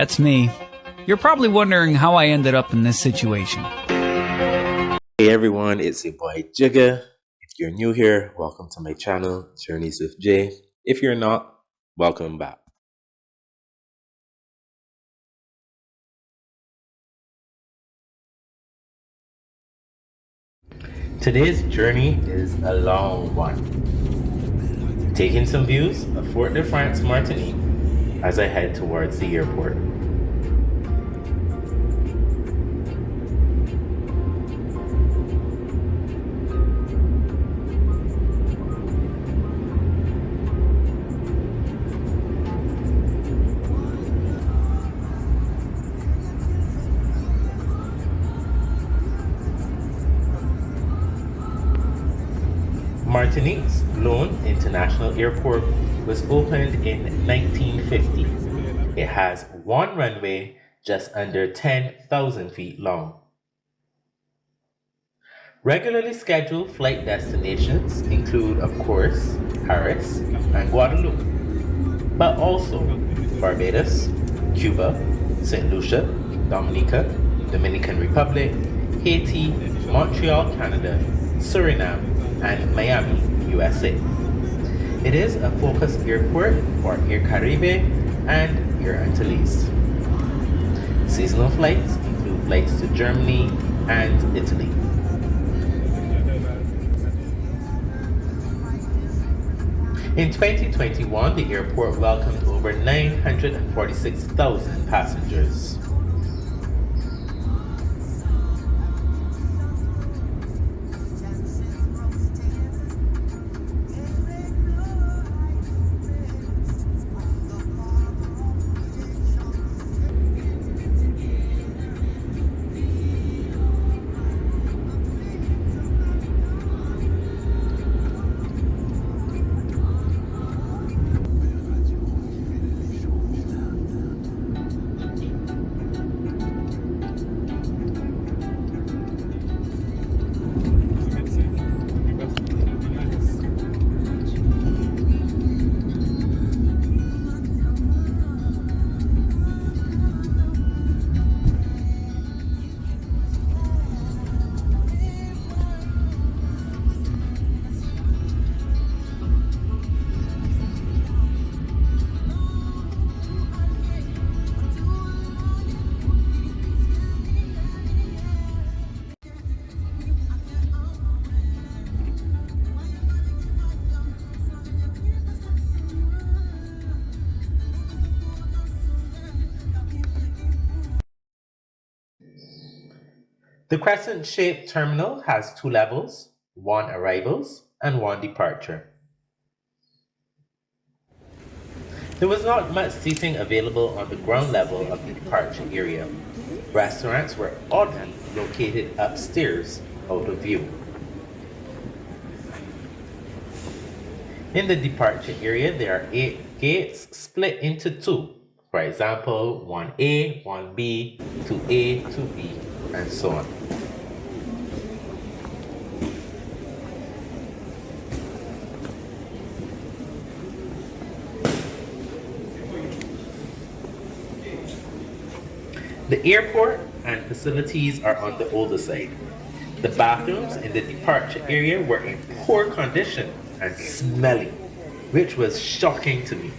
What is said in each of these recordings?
That's me. You're probably wondering how I ended up in this situation. Hey everyone, it's your boy Jigga. If you're new here, welcome to my channel, Journeys with Jay. If you're not, welcome back. Today's journey is a long one. Taking some views of Fort de France, Martinique as I head towards the airport. Martinique's Lone International Airport was opened in 1950. It has one runway just under 10,000 feet long. Regularly scheduled flight destinations include, of course, Paris and Guadeloupe, but also Barbados, Cuba, St. Lucia, Dominica, Dominican Republic, Haiti, Montreal, Canada, Suriname, and Miami, USA. It is a focus airport for Air Caribe and Air Antilles. Seasonal flights include flights to Germany and Italy. In 2021, the airport welcomed over 946,000 passengers. The crescent-shaped terminal has two levels, one arrivals and one departure. There was not much seating available on the ground level of the departure area. Restaurants were oddly located upstairs, out of view. In the departure area, there are 8 gates split into 2. For example, 1A, 1B, 2A, 2B, and so on. The airport and facilities are on the older side. The bathrooms in the departure area were in poor condition and smelly, which was shocking to me.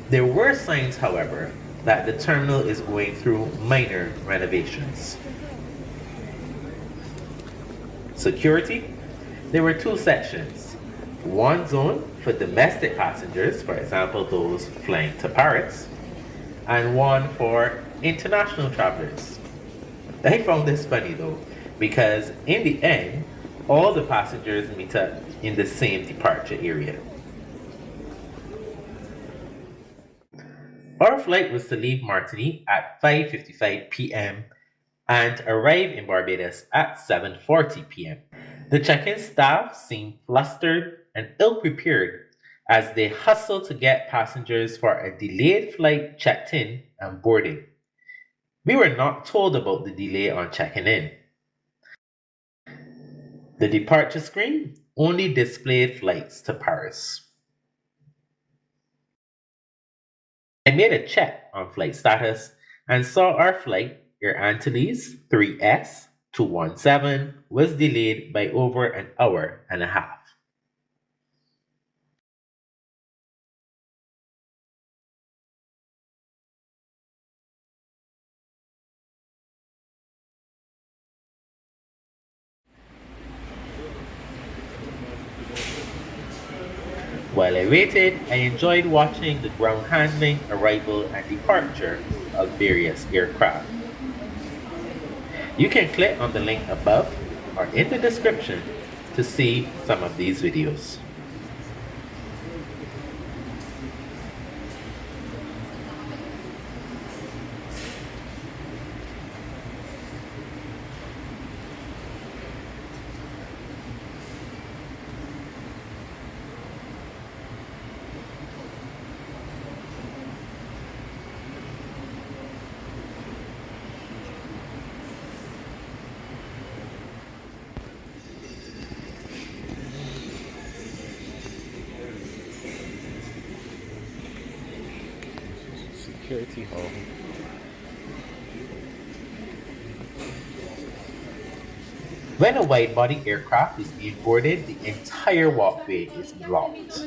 There were signs, however, that the terminal is going through minor renovations. Security. There were 2 sections. One zone for domestic passengers, for example those flying to Paris, and one for international travelers. I found this funny though, because in the end, all the passengers meet up in the same departure area. Our flight was to leave Martinique at 5:55 p.m. and arrive in Barbados at 7:40 p.m. The check-in staff seemed flustered and ill-prepared as they hustled to get passengers for a delayed flight checked in and boarding. We were not told about the delay on checking in. The departure screen only displayed flights to Paris. I made a check on flight status and saw our flight, Air Antilles 3S 217, was delayed by over an hour and a half. While I waited, I enjoyed watching the ground handling, arrival, and departure of various aircraft. You can click on the link above or in the description to see some of these videos. Security hall. When a wide-body aircraft is being boarded, the entire walkway is blocked.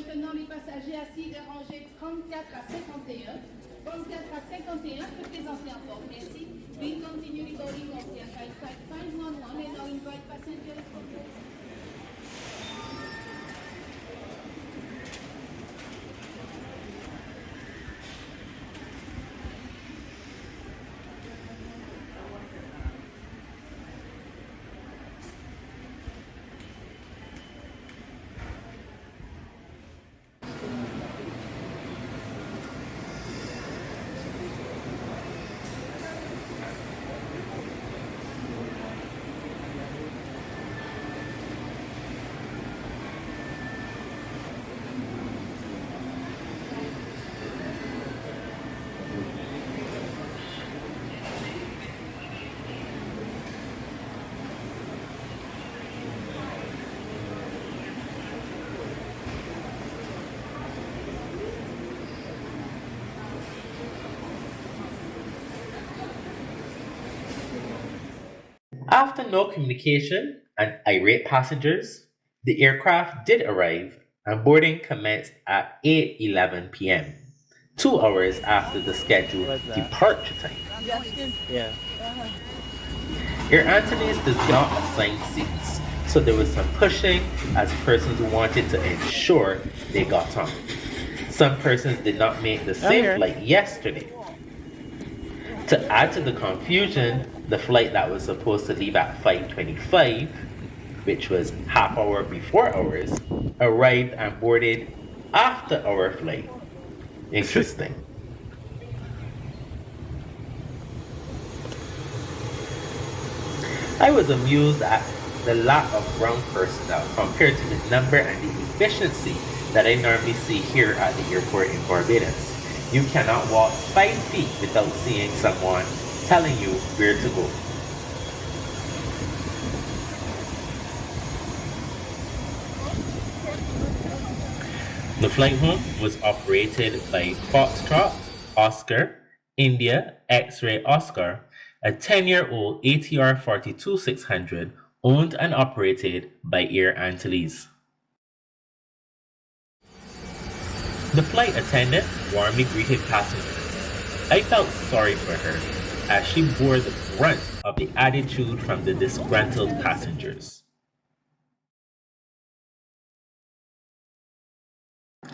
After no communication and irate passengers, the aircraft did arrive and boarding commenced at 8:11 p.m., 2 hours after the scheduled departure time. Yeah. Air Antilles does not assign seats, so there was some pushing as persons wanted to ensure they got on. Some persons did not make the same flight yesterday. To add to the confusion, the flight that was supposed to leave at 5:25, which was half hour before ours, arrived and boarded after our flight. Interesting. I was amused at the lack of ground personnel compared to the number and the efficiency that I normally see here at the airport in Barbados. You cannot walk 5 feet without seeing someone telling you where to go. The flight home was operated by Foxtrot, Oscar, India, X-Ray Oscar, a 10-year-old ATR 42-600 owned and operated by Air Antilles. The flight attendant warmly greeted passengers. I felt sorry for her as she bore the brunt of the attitude from the disgruntled passengers.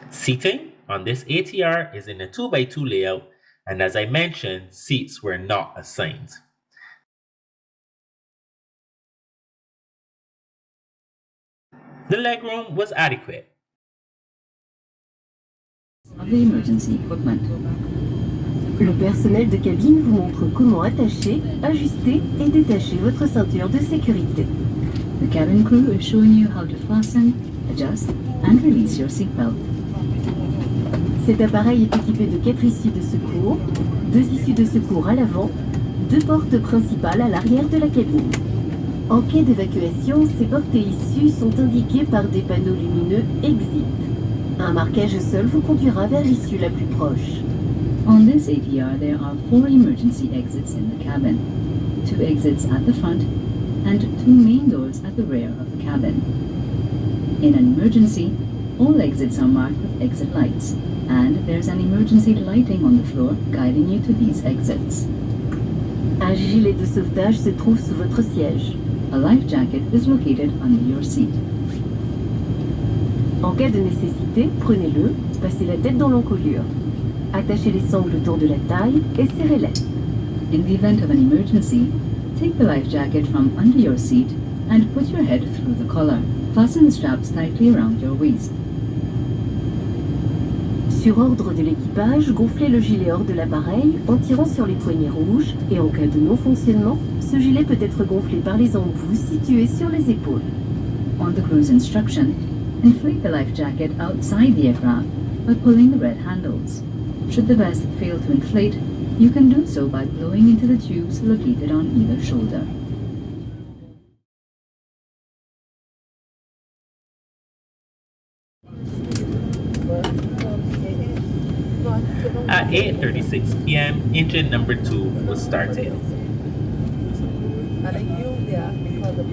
Seating on this ATR is in a 2x2 layout, and as I mentioned, seats were not assigned. The legroom was adequate. Emergency equipment. Le personnel de cabine vous montre comment attacher, ajuster et détacher votre ceinture de sécurité. The cabin crew is showing you how to fasten, adjust and release your seatbelt. Cet appareil est équipé de 4 issues de secours, 2 issues de secours à l'avant, 2 portes principales à l'arrière de la cabine. En cas d'évacuation, ces portes et issues sont indiquées par des panneaux lumineux Exit. Un marquage au sol vous conduira vers l'issue la plus proche. On this ATR, there are 4 emergency exits in the cabin, 2 exits at the front, and 2 main doors at the rear of the cabin. In an emergency, all exits are marked with exit lights, and there's an emergency lighting on the floor guiding you to these exits. Un gilet de sauvetage se trouve sous votre siège. A life jacket is located under your seat. En cas de nécessité, prenez-le, passez la tête dans l'encolure. Attachez les sangles autour de la taille et serrez-les. In the event of an emergency, take the life jacket from under your seat and put your head through the collar. Fasten the straps tightly around your waist. Sur ordre de l'équipage, gonflez le gilet hors de l'appareil en tirant sur les poignées rouges et en cas de non-fonctionnement, ce gilet peut être gonflé par les embouts situés sur les épaules. On the crew's instruction, inflate the life jacket outside the aircraft by pulling the red handles. Should the vest fail to inflate, you can do so by blowing into the tubes located on either shoulder. At 8:36 p.m., engine number 2 was started. And I use that because of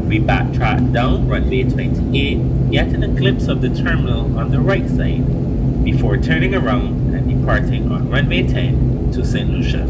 We backtracked down runway 28, getting a glimpse of the terminal on the right side, before turning around and departing on runway 10 to St. Lucia.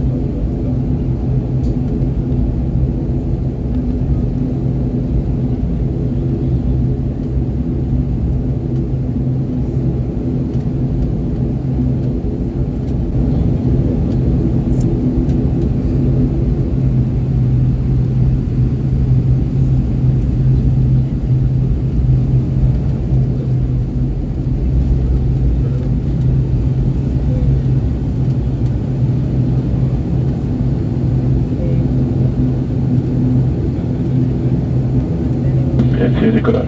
C'est décollage.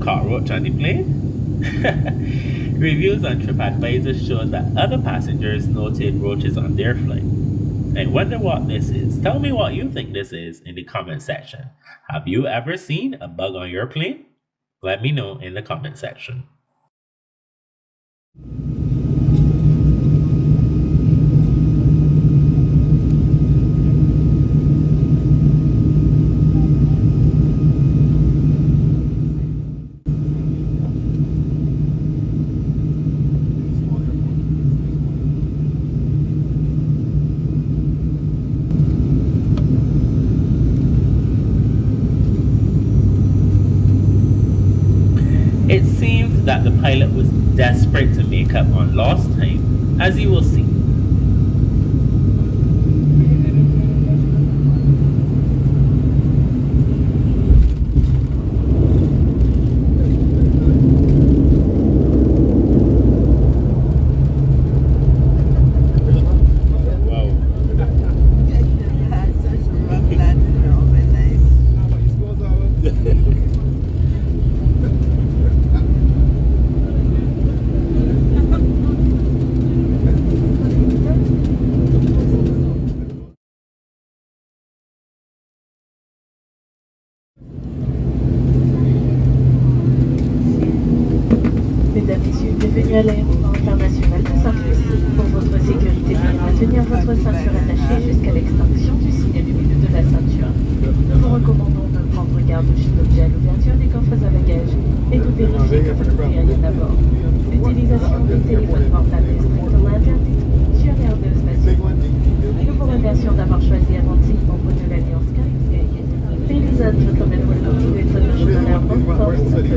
cockroach on the plane? Reviews on TripAdvisor show that other passengers noted roaches on their flight. I wonder what this is. Tell me what you think this is in the comment section. Have you ever seen a bug on your plane? Let me know in the comment section. It seems that the pilot was desperate to make up on lost time, as you will see. Mesdames, Messieurs, bienvenue à l'aéroport international de Saint-Lucie. Pour votre sécurité, veuillez maintenir votre ceinture attachée jusqu'à l'extinction du signe lumineux de la ceinture. Nous vous recommandons de prendre garde aux objets à l'ouverture des coffres à bagages et de vérifier que vous n'avez rien à bord. L'utilisation des téléphones portables est strictement interdite sur l'air de station. Nous vous remercions d'avoir choisi Avanti, membre de l'Alliance Caribbean. Ladies and gentlemen, welcome to International Airport of St.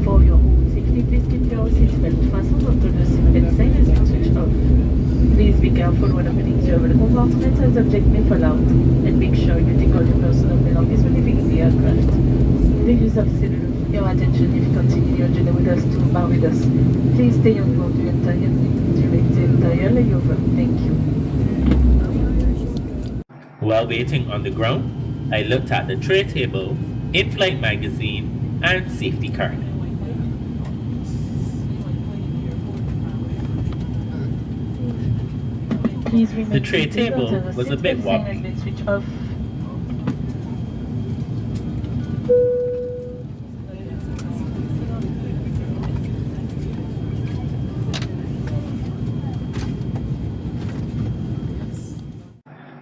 For your safety, please keep your seatbelt fastened until the seatbelt sign has been switched off. Please be careful when opening your compartments as objects may fall out, and make sure you take all your personal belongings when leaving the aircraft. Ladies and gentlemen, your attention if you continue your journey with us to Barbados. Please stay on board during the entire layover. Thank you. While waiting on the ground, I looked at the tray table, in-flight magazine, and safety card. The tray table was a bit wobbly.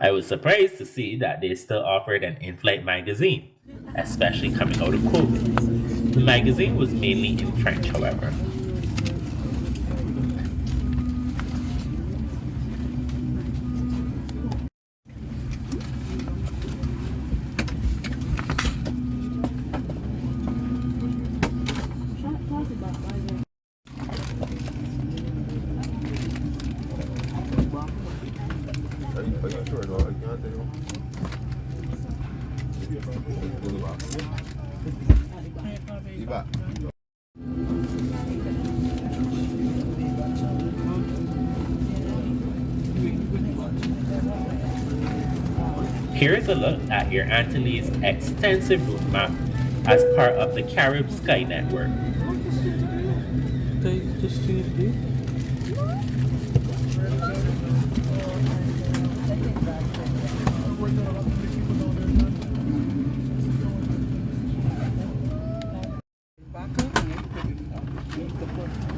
I was surprised to see that they still offered an in-flight magazine, especially coming out of COVID. The magazine was mainly in French, however. Here is a look at your Antilles' extensive route map as part of the Carib Sky Network.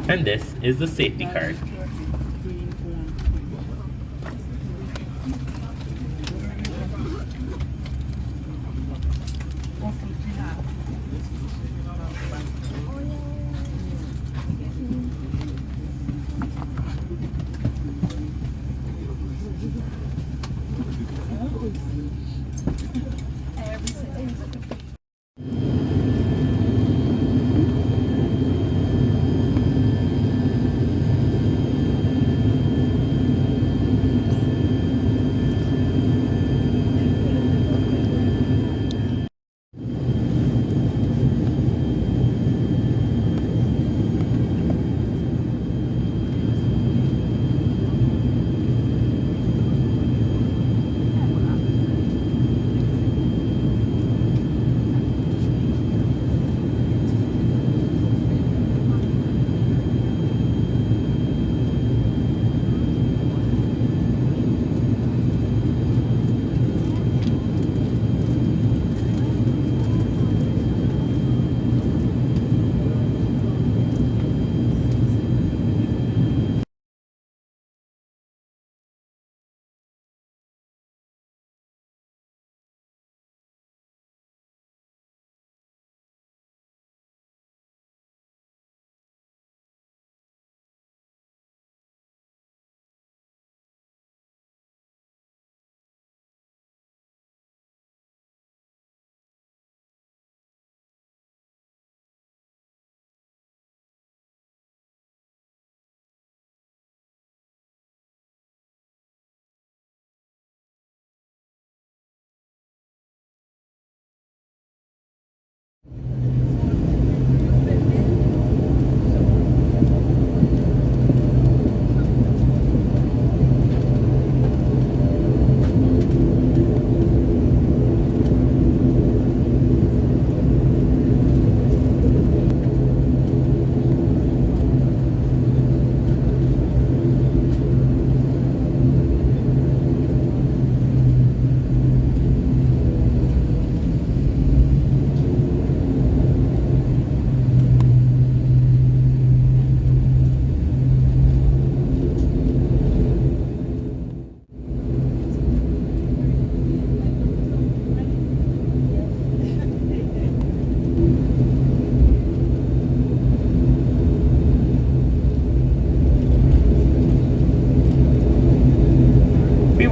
And this is the safety card.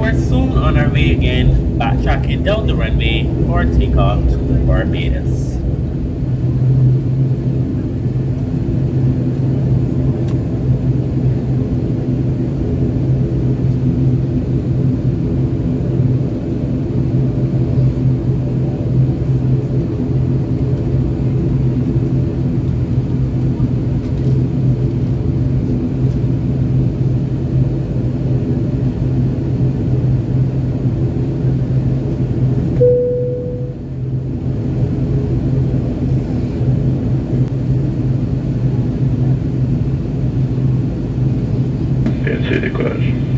were soon on our way again, backtracking down the runway for takeoff to Barbados. PNC décollage.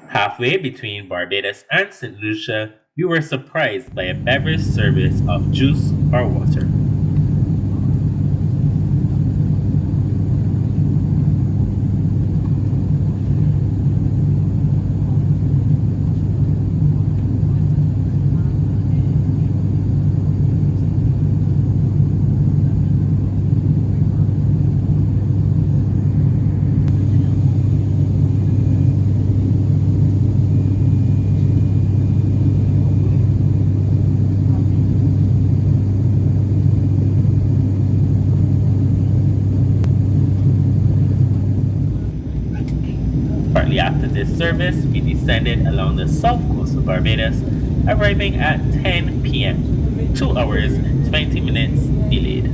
Halfway between Barbados and St. Lucia, we were surprised by a beverage service of juice or water. Shortly after this service, we descended along the south coast of Barbados, arriving at 10 p.m., 2 hours, 20 minutes delayed.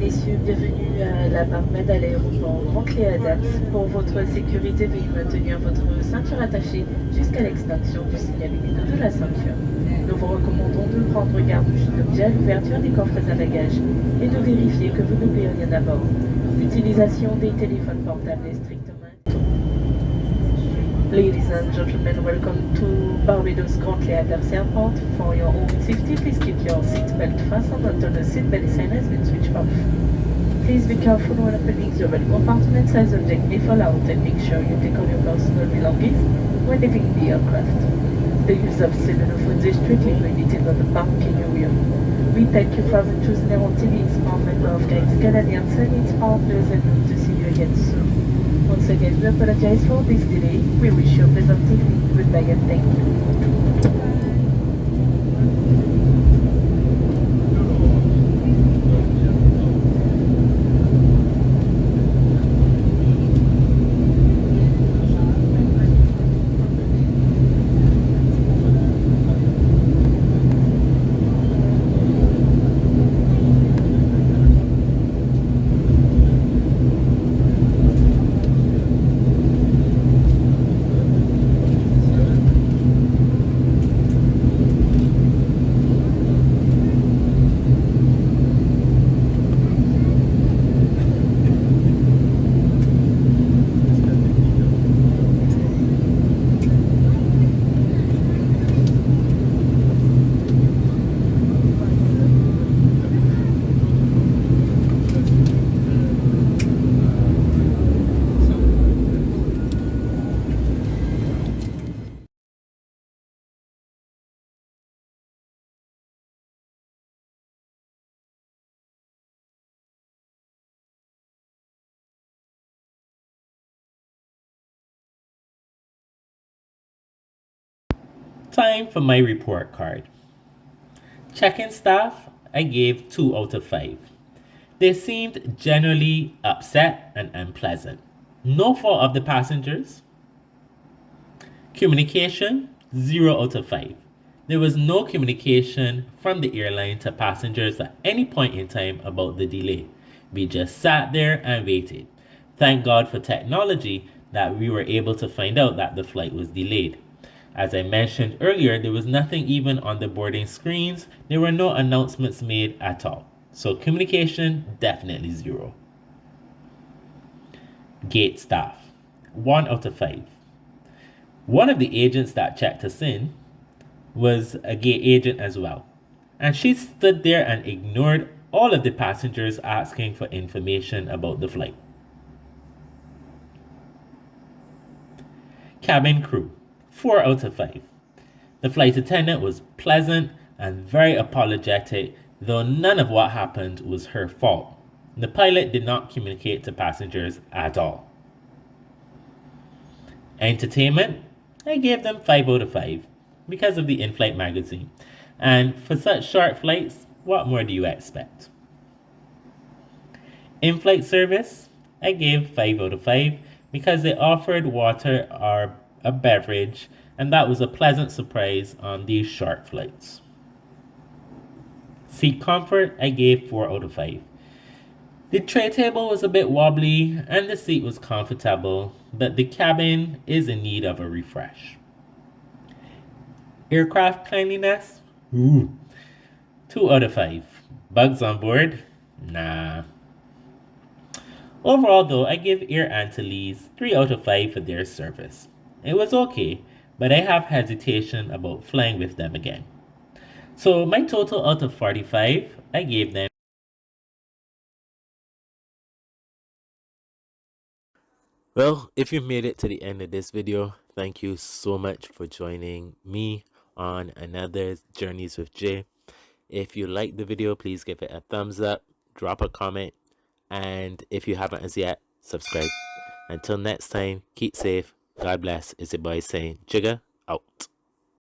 messieurs, bienvenue à la Barmed à l'aéroport Grand Cléadat. Pour votre sécurité, veuillez maintenir votre ceinture attachée jusqu'à l'extinction du signal lumineux de la ceinture. Nous vous recommandons de prendre garde aux objets à l'ouverture des coffres à bagages et de vérifier que vous n'oubliez rien à bord. L'utilisation des téléphones portables est strictement... Ladies and gentlemen, welcome to Barbados Grand Cléadat Airport. For your own safety, please keep your seatbelt fastened until the seatbelt sign has been switched off. Please be careful when opening your belly compartments as objects may fall out, and make sure you take all your personal belongings when leaving the aircraft. The use of cellular phones is strictly prohibited on the parking area. We thank you for having chosen Air TV. It's our member of Guides Canadians and its partners, and hope to see you again soon. Once again, we apologize for this delay. We wish you a pleasant evening. Goodbye and thank you. Time for my report card. Check-in staff, I gave 2 out of 5. They seemed generally upset and unpleasant. No fault of the passengers. Communication, 0 out of 5. There was no communication from the airline to passengers at any point in time about the delay. We just sat there and waited. Thank God for technology that we were able to find out that the flight was delayed. As I mentioned earlier, there was nothing even on the boarding screens. There were no announcements made at all. So communication, definitely 0. Gate staff, 1 out of 5. One of the agents that checked us in was a gate agent as well. And she stood there and ignored all of the passengers asking for information about the flight. Cabin crew, 4 out of 5. The flight attendant was pleasant and very apologetic, though none of what happened was her fault. The pilot did not communicate to passengers at all. Entertainment, I gave them 5 out of 5 because of the in-flight magazine. And for such short flights, what more do you expect? In-flight service, I gave 5 out of 5 because they offered water or a beverage, and that was a pleasant surprise on these short flights. Seat comfort, I gave 4 out of 5. The tray table was a bit wobbly and the seat was comfortable, but the cabin is in need of a refresh. Aircraft cleanliness, 2 out of 5. Bugs on board, nah. Overall though, I give Air Antilles 3 out of 5 for their service. It was okay, but I have hesitation about flying with them again. So my total out of 45, I gave them. Well, if you made it to the end of this video, thank you so much for joining me on another Journeys with Jay. If you liked the video, please give it a thumbs up, drop a comment, and if you haven't as yet, subscribe. Until next time, keep safe. God bless. It's your boy saying, Jigga out.